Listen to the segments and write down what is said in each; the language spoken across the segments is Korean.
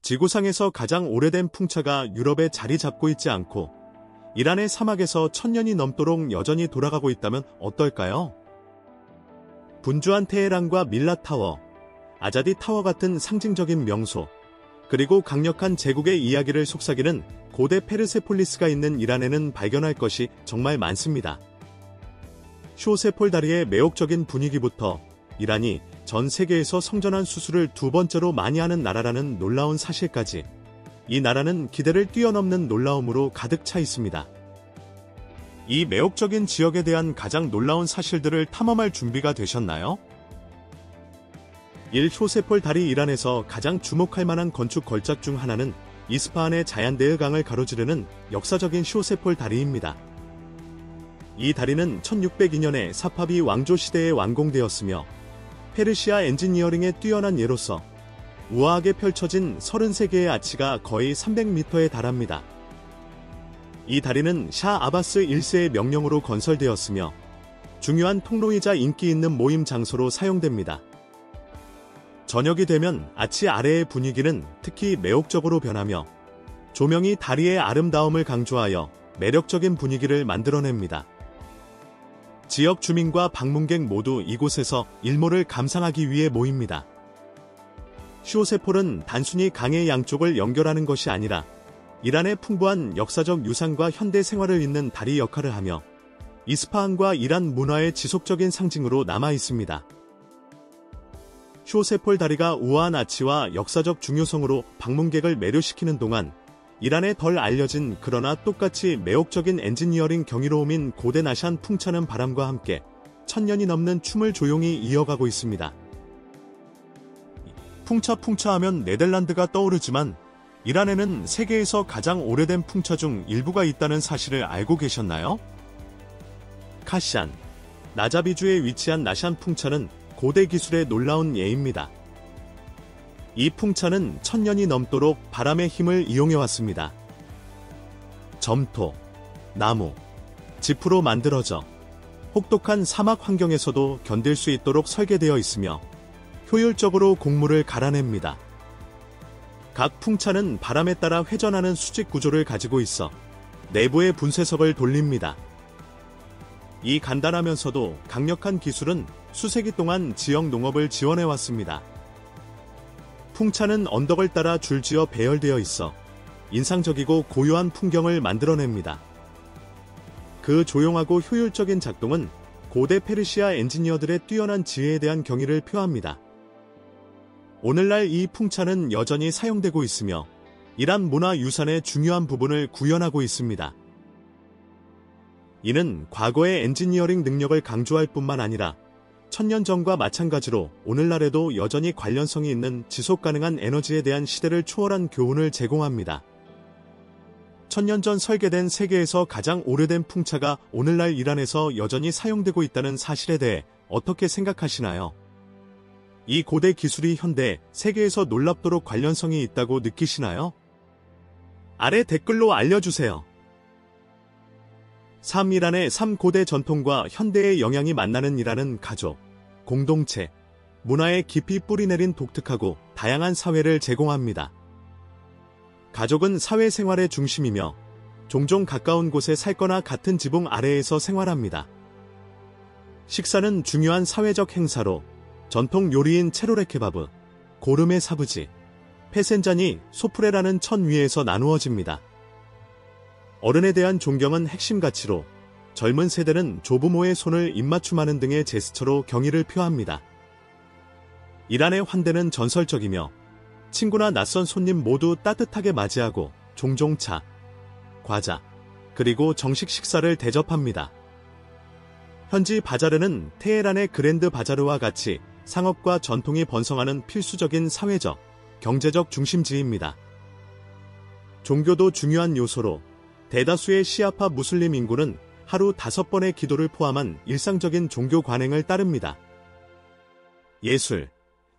지구상에서 가장 오래된 풍차가 유럽에 자리 잡고 있지 않고 이란의 사막에서 1000년이 넘도록 여전히 돌아가고 있다면 어떨까요? 분주한 테헤란과 밀라타워, 아자디 타워 같은 상징적인 명소, 그리고 강력한 제국의 이야기를 속삭이는 고대 페르세폴리스가 있는 이란에는 발견할 것이 정말 많습니다. 쇼세폴 다리의 매혹적인 분위기부터 이란이 전 세계에서 성전환 수술을 두 번째로 많이 하는 나라라는 놀라운 사실까지, 이 나라는 기대를 뛰어넘는 놀라움으로 가득 차 있습니다. 이 매혹적인 지역에 대한 가장 놀라운 사실들을 탐험할 준비가 되셨나요? 1. 쇼세폴 다리. 이란에서 가장 주목할 만한 건축 걸작 중 하나는 이스파한의 자얀데흐 강을 가로지르는 역사적인 쇼세폴 다리입니다. 이 다리는 1602년에 사파비 왕조 시대에 완공되었으며 페르시아 엔지니어링의 뛰어난 예로서 우아하게 펼쳐진 33개의 아치가 거의 300m에 달합니다. 이 다리는 샤 아바스 1세의 명령으로 건설되었으며 중요한 통로이자 인기 있는 모임 장소로 사용됩니다. 저녁이 되면 아치 아래의 분위기는 특히 매혹적으로 변하며 조명이 다리의 아름다움을 강조하여 매력적인 분위기를 만들어냅니다. 지역 주민과 방문객 모두 이곳에서 일몰을 감상하기 위해 모입니다. 쇼세폴은 단순히 강의 양쪽을 연결하는 것이 아니라 이란의 풍부한 역사적 유산과 현대 생활을 잇는 다리 역할을 하며 이스파한과 이란 문화의 지속적인 상징으로 남아 있습니다. 쇼세폴 다리가 우아한 아치와 역사적 중요성으로 방문객을 매료시키는 동안 이란의 덜 알려진 그러나 똑같이 매혹적인 엔지니어링 경이로움인 고대 나샨 풍차는 바람과 함께 1000년이 넘는 춤을 조용히 이어가고 있습니다. 풍차 하면 네덜란드가 떠오르지만 이란에는 세계에서 가장 오래된 풍차 중 일부가 있다는 사실을 알고 계셨나요? 카시안, 나자비주에 위치한 나샨 풍차는 고대 기술의 놀라운 예입니다. 이 풍차는 1000년이 넘도록 바람의 힘을 이용해왔습니다. 점토, 나무, 지프로 만들어져 혹독한 사막 환경에서도 견딜 수 있도록 설계되어 있으며 효율적으로 곡물을 갈아냅니다. 각 풍차는 바람에 따라 회전하는 수직 구조를 가지고 있어 내부의 분쇄석을 돌립니다. 이 간단하면서도 강력한 기술은 수세기 동안 지역 농업을 지원해왔습니다. 풍차는 언덕을 따라 줄지어 배열되어 있어 인상적이고 고요한 풍경을 만들어냅니다. 그 조용하고 효율적인 작동은 고대 페르시아 엔지니어들의 뛰어난 지혜에 대한 경의를 표합니다. 오늘날 이 풍차는 여전히 사용되고 있으며 이란 문화유산의 중요한 부분을 구현하고 있습니다. 이는 과거의 엔지니어링 능력을 강조할 뿐만 아니라 1000년 전과 마찬가지로 오늘날에도 여전히 관련성이 있는 지속가능한 에너지에 대한 시대를 초월한 교훈을 제공합니다. 1000년 전 설계된 세계에서 가장 오래된 풍차가 오늘날 이란에서 여전히 사용되고 있다는 사실에 대해 어떻게 생각하시나요? 이 고대 기술이 현대 세계에서 놀랍도록 관련성이 있다고 느끼시나요? 아래 댓글로 알려주세요. 3. 이란의 3고대 전통과 현대의 영향이 만나는 이란은 가족, 공동체, 문화에 깊이 뿌리내린 독특하고 다양한 사회를 제공합니다. 가족은 사회생활의 중심이며 종종 가까운 곳에 살거나 같은 지붕 아래에서 생활합니다. 식사는 중요한 사회적 행사로 전통 요리인 체로레케바브, 고르메 사브지, 페센잔이 소프레라는 천 위에서 나누어집니다. 어른에 대한 존경은 핵심 가치로 젊은 세대는 조부모의 손을 입맞춤하는 등의 제스처로 경의를 표합니다. 이란의 환대는 전설적이며 친구나 낯선 손님 모두 따뜻하게 맞이하고 종종 차, 과자, 그리고 정식 식사를 대접합니다. 현지 바자르는 테헤란의 그랜드 바자르와 같이 상업과 전통이 번성하는 필수적인 사회적, 경제적 중심지입니다. 종교도 중요한 요소로 대다수의 시아파 무슬림 인구는 하루 5번의 기도를 포함한 일상적인 종교 관행을 따릅니다. 예술,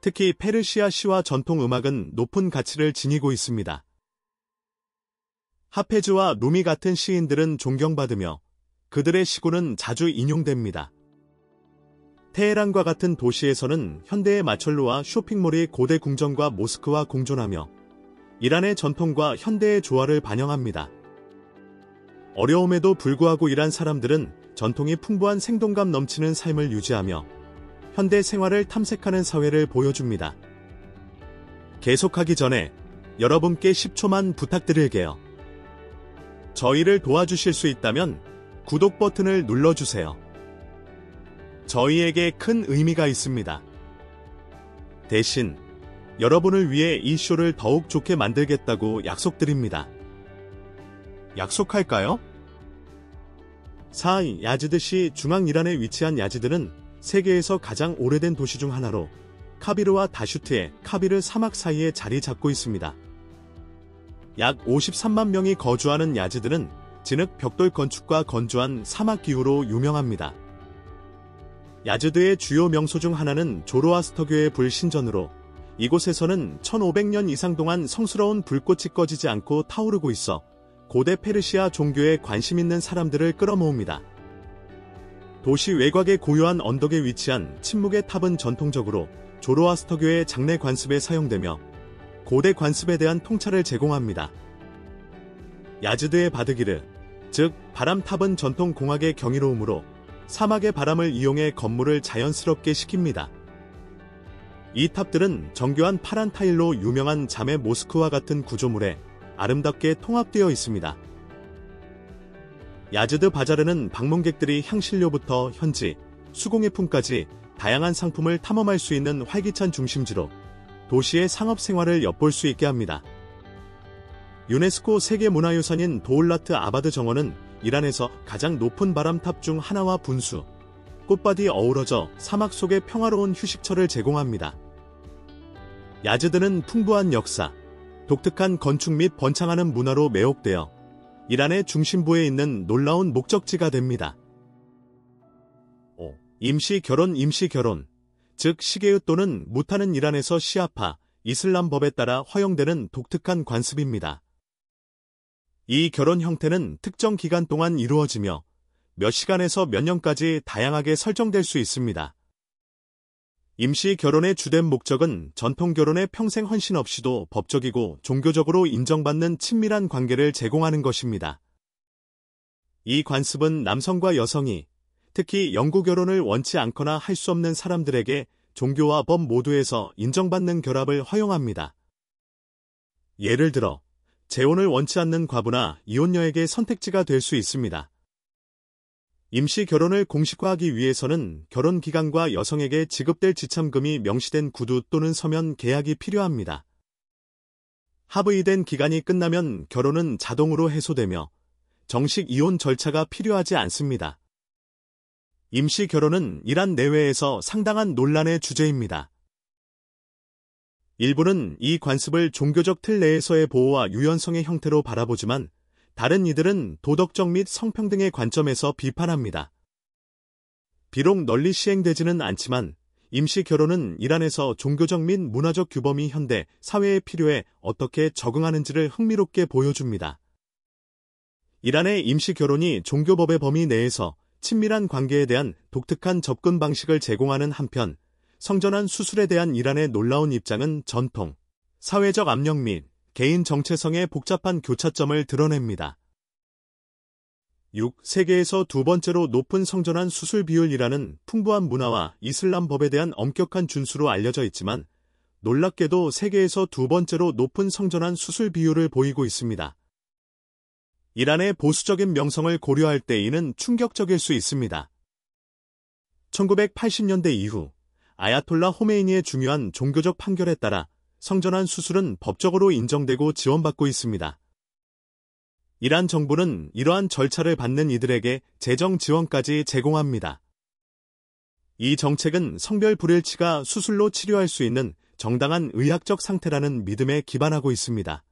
특히 페르시아 시와 전통 음악은 높은 가치를 지니고 있습니다. 하페즈와 루미 같은 시인들은 존경받으며 그들의 시구는 자주 인용됩니다. 테헤란과 같은 도시에서는 현대의 마철로와 쇼핑몰이 고대 궁전과 모스크와 공존하며 이란의 전통과 현대의 조화를 반영합니다. 어려움에도 불구하고 이란 사람들은 전통이 풍부한 생동감 넘치는 삶을 유지하며 현대 생활을 탐색하는 사회를 보여줍니다. 계속하기 전에 여러분께 10초만 부탁드릴게요. 저희를 도와주실 수 있다면 구독 버튼을 눌러주세요. 저희에게 큰 의미가 있습니다. 대신 여러분을 위해 이 쇼를 더욱 좋게 만들겠다고 약속드립니다. 약속할까요? 야즈드시 중앙 이란에 위치한 야즈드는 세계에서 가장 오래된 도시 중 하나로 카비르와 다슈트의 카비르 사막 사이에 자리 잡고 있습니다. 약 53만 명이 거주하는 야즈드는 진흙 벽돌 건축과 건조한 사막 기후로 유명합니다. 야즈드의 주요 명소 중 하나는 조로아스터교의 불신전으로 이곳에서는 1500년 이상 동안 성스러운 불꽃이 꺼지지 않고 타오르고 있어 고대 페르시아 종교에 관심 있는 사람들을 끌어모읍니다. 도시 외곽의 고요한 언덕에 위치한 침묵의 탑은 전통적으로 조로아스터교의 장례 관습에 사용되며 고대 관습에 대한 통찰을 제공합니다. 야즈드의 바드기르, 즉 바람탑은 전통 공학의 경이로움으로 사막의 바람을 이용해 건물을 자연스럽게 식힙니다. 이 탑들은 정교한 파란 타일로 유명한 자매 모스크와 같은 구조물에 아름답게 통합되어 있습니다. 야즈드 바자르는 방문객들이 향신료부터 현지, 수공예품까지 다양한 상품을 탐험할 수 있는 활기찬 중심지로 도시의 상업생활을 엿볼 수 있게 합니다. 유네스코 세계문화유산인 도울라트 아바드 정원은 이란에서 가장 높은 바람탑 중 하나와 분수, 꽃밭이 어우러져 사막 속의 평화로운 휴식처를 제공합니다. 야즈드는 풍부한 역사, 독특한 건축 및 번창하는 문화로 매혹되어 이란의 중심부에 있는 놀라운 목적지가 됩니다. 임시결혼 즉 시게읒 또는 무타는 이란에서 시아파, 이슬람 법에 따라 허용되는 독특한 관습입니다. 이 결혼 형태는 특정 기간 동안 이루어지며 몇 시간에서 몇 년까지 다양하게 설정될 수 있습니다. 임시 결혼의 주된 목적은 전통 결혼의 평생 헌신 없이도 법적이고 종교적으로 인정받는 친밀한 관계를 제공하는 것입니다. 이 관습은 남성과 여성이 특히 영구 결혼을 원치 않거나 할 수 없는 사람들에게 종교와 법 모두에서 인정받는 결합을 허용합니다. 예를 들어 재혼을 원치 않는 과부나 이혼녀에게 선택지가 될 수 있습니다. 임시 결혼을 공식화하기 위해서는 결혼 기간과 여성에게 지급될 지참금이 명시된 구두 또는 서면 계약이 필요합니다. 합의된 기간이 끝나면 결혼은 자동으로 해소되며 정식 이혼 절차가 필요하지 않습니다. 임시 결혼은 이란 내외에서 상당한 논란의 주제입니다. 일부는 이 관습을 종교적 틀 내에서의 보호와 유연성의 형태로 바라보지만 다른 이들은 도덕적 및 성평등의 관점에서 비판합니다. 비록 널리 시행되지는 않지만 임시 결혼은 이란에서 종교적 및 문화적 규범이 현대 사회의 필요에 어떻게 적응하는지를 흥미롭게 보여줍니다. 이란의 임시 결혼이 종교법의 범위 내에서 친밀한 관계에 대한 독특한 접근 방식을 제공하는 한편 성전환 수술에 대한 이란의 놀라운 입장은 전통, 사회적 압력 및 개인 정체성의 복잡한 교차점을 드러냅니다. 6. 세계에서 두 번째로 높은 성전환 수술 비율이라는 풍부한 문화와 이슬람 법에 대한 엄격한 준수로 알려져 있지만 놀랍게도 세계에서 두 번째로 높은 성전환 수술 비율을 보이고 있습니다. 이란의 보수적인 명성을 고려할 때 이는 충격적일 수 있습니다. 1980년대 이후 아야톨라 호메이니의 중요한 종교적 판결에 따라 성전환 수술은 법적으로 인정되고 지원받고 있습니다. 이란 정부는 이러한 절차를 받는 이들에게 재정 지원까지 제공합니다. 이 정책은 성별 불일치가 수술로 치료할 수 있는 정당한 의학적 상태라는 믿음에 기반하고 있습니다.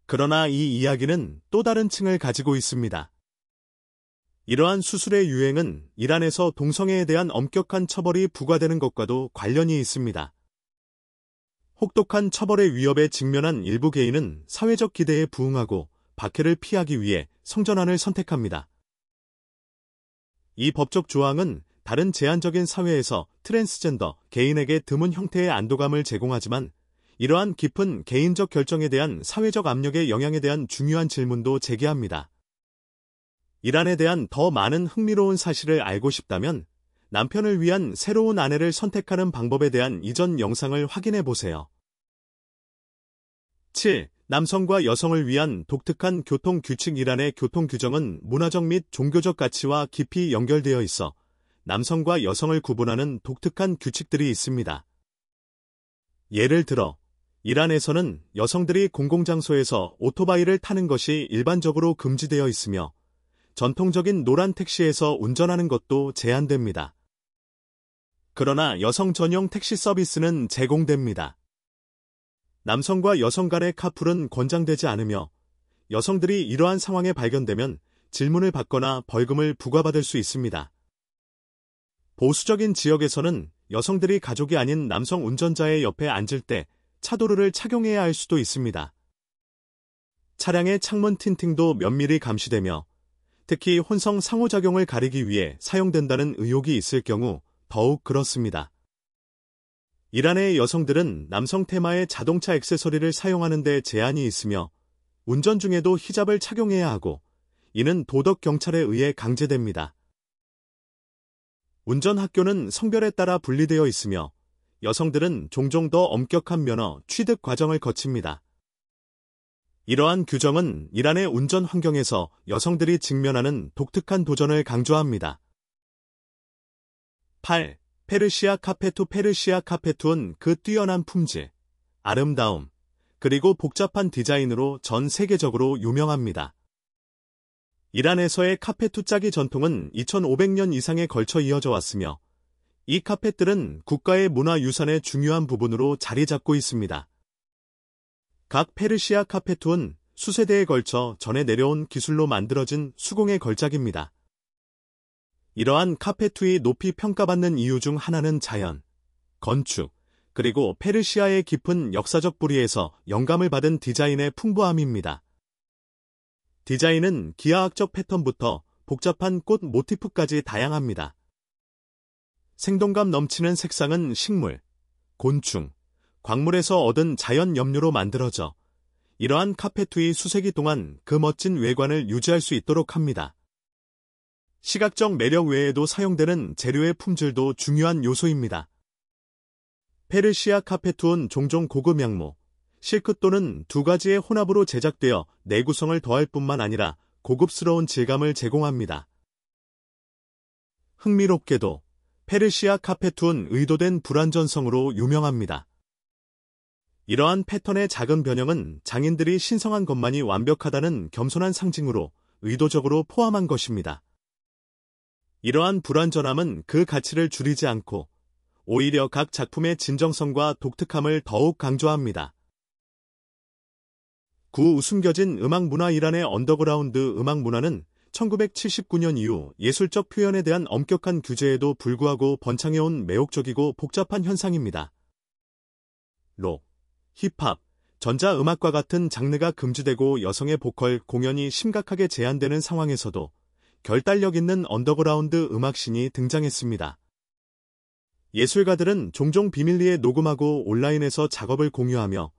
그러나 이 이야기는 또 다른 층을 가지고 있습니다. 이러한 수술의 유행은 이란에서 동성애에 대한 엄격한 처벌이 부과되는 것과도 관련이 있습니다. 혹독한 처벌의 위협에 직면한 일부 개인은 사회적 기대에 부응하고 박해를 피하기 위해 성전환을 선택합니다. 이 법적 조항은 다른 제한적인 사회에서 트랜스젠더 개인에게 드문 형태의 안도감을 제공하지만 이러한 깊은 개인적 결정에 대한 사회적 압력의 영향에 대한 중요한 질문도 제기합니다. 이란에 대한 더 많은 흥미로운 사실을 알고 싶다면 남편을 위한 새로운 아내를 선택하는 방법에 대한 이전 영상을 확인해 보세요. 7. 남성과 여성을 위한 독특한 교통 규칙. 이란의 교통 규정은 문화적 및 종교적 가치와 깊이 연결되어 있어 남성과 여성을 구분하는 독특한 규칙들이 있습니다. 예를 들어, 이란에서는 여성들이 공공장소에서 오토바이를 타는 것이 일반적으로 금지되어 있으며 전통적인 노란 택시에서 운전하는 것도 제한됩니다. 그러나 여성 전용 택시 서비스는 제공됩니다. 남성과 여성 간의 카풀은 권장되지 않으며 여성들이 이러한 상황에 발견되면 질문을 받거나 벌금을 부과받을 수 있습니다. 보수적인 지역에서는 여성들이 가족이 아닌 남성 운전자의 옆에 앉을 때 차도르를 착용해야 할 수도 있습니다. 차량의 창문 틴팅도 면밀히 감시되며 특히 혼성 상호작용을 가리기 위해 사용된다는 의혹이 있을 경우 더욱 그렇습니다. 이란의 여성들은 남성 테마의 자동차 액세서리를 사용하는 데 제한이 있으며 운전 중에도 히잡을 착용해야 하고 이는 도덕 경찰에 의해 강제됩니다. 운전학교는 성별에 따라 분리되어 있으며 여성들은 종종 더 엄격한 면허 취득 과정을 거칩니다. 이러한 규정은 이란의 운전 환경에서 여성들이 직면하는 독특한 도전을 강조합니다. 8. 페르시아 카페투. 페르시아 카페투는 그 뛰어난 품질, 아름다움, 그리고 복잡한 디자인으로 전 세계적으로 유명합니다. 이란에서의 카페투 짜기 전통은 2500년 이상에 걸쳐 이어져 왔으며 이 카펫들은 국가의 문화유산의 중요한 부분으로 자리 잡고 있습니다. 각 페르시아 카페투는 수세대에 걸쳐 전해 내려온 기술로 만들어진 수공예 걸작입니다. 이러한 카페투이 높이 평가받는 이유 중 하나는 자연, 건축, 그리고 페르시아의 깊은 역사적 뿌리에서 영감을 받은 디자인의 풍부함입니다. 디자인은 기하학적 패턴부터 복잡한 꽃 모티프까지 다양합니다. 생동감 넘치는 색상은 식물, 곤충, 광물에서 얻은 자연 염료로 만들어져 이러한 카페투이 수세기 동안 그 멋진 외관을 유지할 수 있도록 합니다. 시각적 매력 외에도 사용되는 재료의 품질도 중요한 요소입니다. 페르시아 카페투는 종종 고급 양모, 실크 또는 두 가지의 혼합으로 제작되어 내구성을 더할 뿐만 아니라 고급스러운 질감을 제공합니다. 흥미롭게도 페르시아 카페투는 의도된 불완전성으로 유명합니다. 이러한 패턴의 작은 변형은 장인들이 신성한 것만이 완벽하다는 겸손한 상징으로 의도적으로 포함한 것입니다. 이러한 불완전함은 그 가치를 줄이지 않고 오히려 각 작품의 진정성과 독특함을 더욱 강조합니다. 9. 숨겨진 음악 문화. 이란의 언더그라운드 음악 문화는 1979년 이후 예술적 표현에 대한 엄격한 규제에도 불구하고 번창해온 매혹적이고 복잡한 현상입니다. 록, 힙합, 전자음악과 같은 장르가 금지되고 여성의 보컬 공연이 심각하게 제한되는 상황에서도 결단력 있는 언더그라운드 음악신이 등장했습니다. 예술가들은 종종 비밀리에 녹음하고 온라인에서 작업을 공유하며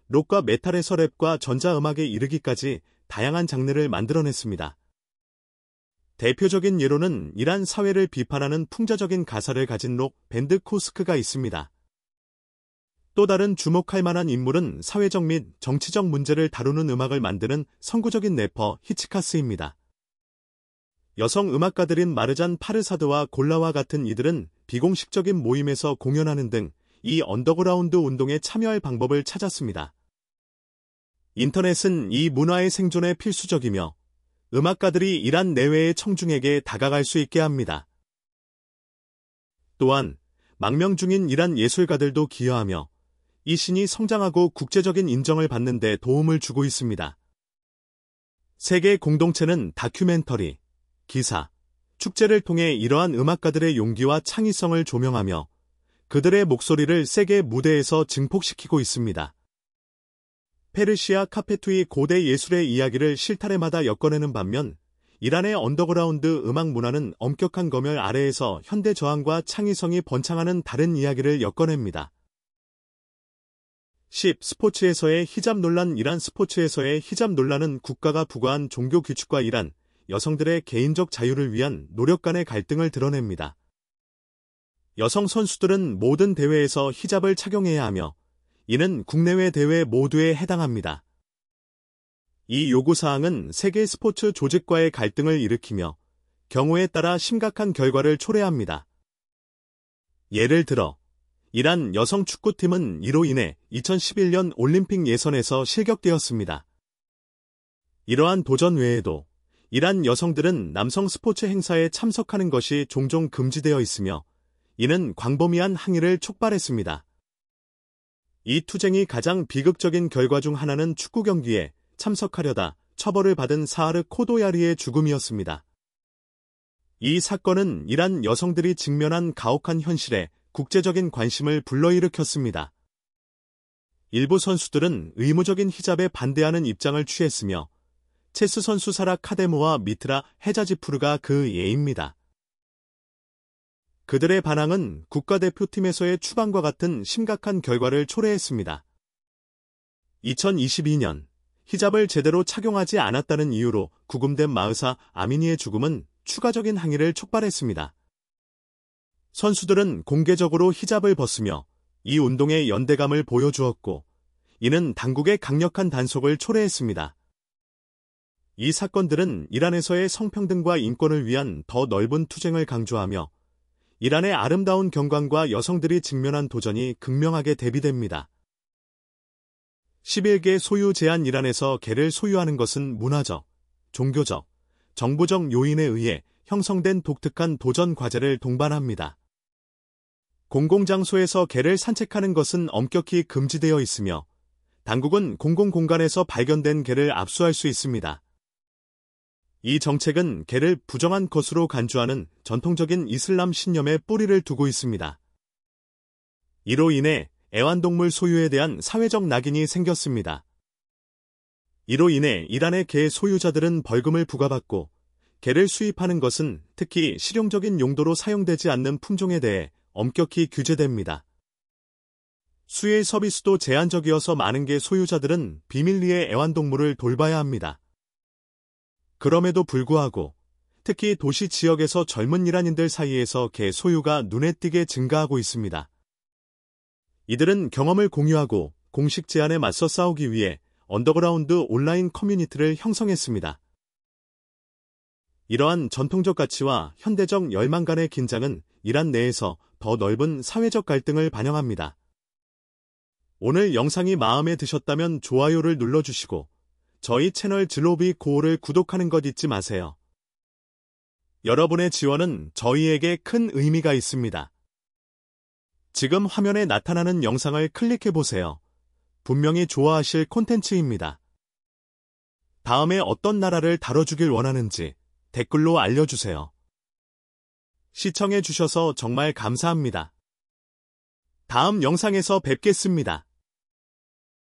록과 메탈에서 랩과 전자음악에 이르기까지 다양한 장르를 만들어냈습니다. 대표적인 예로는 이란 사회를 비판하는 풍자적인 가사를 가진 록 밴드 코스크가 있습니다. 또 다른 주목할 만한 인물은 사회적 및 정치적 문제를 다루는 음악을 만드는 선구적인 래퍼 히치카스입니다. 여성 음악가들인 마르잔 파르사드와 골라와 같은 이들은 비공식적인 모임에서 공연하는 등 이 언더그라운드 운동에 참여할 방법을 찾았습니다. 인터넷은 이 문화의 생존에 필수적이며 음악가들이 이란 내외의 청중에게 다가갈 수 있게 합니다. 또한 망명 중인 이란 예술가들도 기여하며 이 신이 성장하고 국제적인 인정을 받는 데 도움을 주고 있습니다. 세계 공동체는 다큐멘터리, 기사, 축제를 통해 이러한 음악가들의 용기와 창의성을 조명하며 그들의 목소리를 세계 무대에서 증폭시키고 있습니다. 페르시아 카페투이 고대 예술의 이야기를 실타래마다 엮어내는 반면 이란의 언더그라운드 음악 문화는 엄격한 검열 아래에서 현대 저항과 창의성이 번창하는 다른 이야기를 엮어냅니다. 10. 스포츠에서의 히잡 논란. 이란 스포츠에서의 히잡 논란은 국가가 부과한 종교 규칙과 이란 여성들의 개인적 자유를 위한 노력 간의 갈등을 드러냅니다. 여성 선수들은 모든 대회에서 히잡을 착용해야 하며 이는 국내외 대회 모두에 해당합니다. 이 요구사항은 세계 스포츠 조직과의 갈등을 일으키며 경우에 따라 심각한 결과를 초래합니다. 예를 들어 이란 여성 축구팀은 이로 인해 2011년 올림픽 예선에서 실격되었습니다. 이러한 도전 외에도 이란 여성들은 남성 스포츠 행사에 참석하는 것이 종종 금지되어 있으며 이는 광범위한 항의를 촉발했습니다. 이 투쟁이 가장 비극적인 결과 중 하나는 축구 경기에 참석하려다 처벌을 받은 사하르 코도야리의 죽음이었습니다. 이 사건은 이란 여성들이 직면한 가혹한 현실에 국제적인 관심을 불러일으켰습니다. 일부 선수들은 의무적인 히잡에 반대하는 입장을 취했으며 체스 선수 사라 카데모와 미트라 헤자지푸르가 그 예입니다. 그들의 반항은 국가대표팀에서의 추방과 같은 심각한 결과를 초래했습니다. 2022년 히잡을 제대로 착용하지 않았다는 이유로 구금된 마흐사 아미니의 죽음은 추가적인 항의를 촉발했습니다. 선수들은 공개적으로 히잡을 벗으며 이 운동의 연대감을 보여주었고 이는 당국의 강력한 단속을 초래했습니다. 이 사건들은 이란에서의 성평등과 인권을 위한 더 넓은 투쟁을 강조하며 이란의 아름다운 경관과 여성들이 직면한 도전이 극명하게 대비됩니다. 11개 소유 제한. 이란에서 개를 소유하는 것은 문화적, 종교적, 정부적 요인에 의해 형성된 독특한 도전 과제를 동반합니다. 공공장소에서 개를 산책하는 것은 엄격히 금지되어 있으며 당국은 공공공간에서 발견된 개를 압수할 수 있습니다. 이 정책은 개를 부정한 것으로 간주하는 전통적인 이슬람 신념에 뿌리를 두고 있습니다. 이로 인해 애완동물 소유에 대한 사회적 낙인이 생겼습니다. 이로 인해 이란의 개 소유자들은 벌금을 부과받고 개를 수입하는 것은 특히 실용적인 용도로 사용되지 않는 품종에 대해 엄격히 규제됩니다. 수의 서비스도 제한적이어서 많은 개 소유자들은 비밀리에 애완동물을 돌봐야 합니다. 그럼에도 불구하고 특히 도시 지역에서 젊은 이란인들 사이에서 개 소유가 눈에 띄게 증가하고 있습니다. 이들은 경험을 공유하고 공식 제한에 맞서 싸우기 위해 언더그라운드 온라인 커뮤니티를 형성했습니다. 이러한 전통적 가치와 현대적 열망 간의 긴장은 이란 내에서 더 넓은 사회적 갈등을 반영합니다. 오늘 영상이 마음에 드셨다면 좋아요를 눌러주시고 저희 채널 즐로비 고호를 구독하는 것 잊지 마세요. 여러분의 지원은 저희에게 큰 의미가 있습니다. 지금 화면에 나타나는 영상을 클릭해보세요. 분명히 좋아하실 콘텐츠입니다. 다음에 어떤 나라를 다뤄주길 원하는지 댓글로 알려주세요. 시청해주셔서 정말 감사합니다. 다음 영상에서 뵙겠습니다.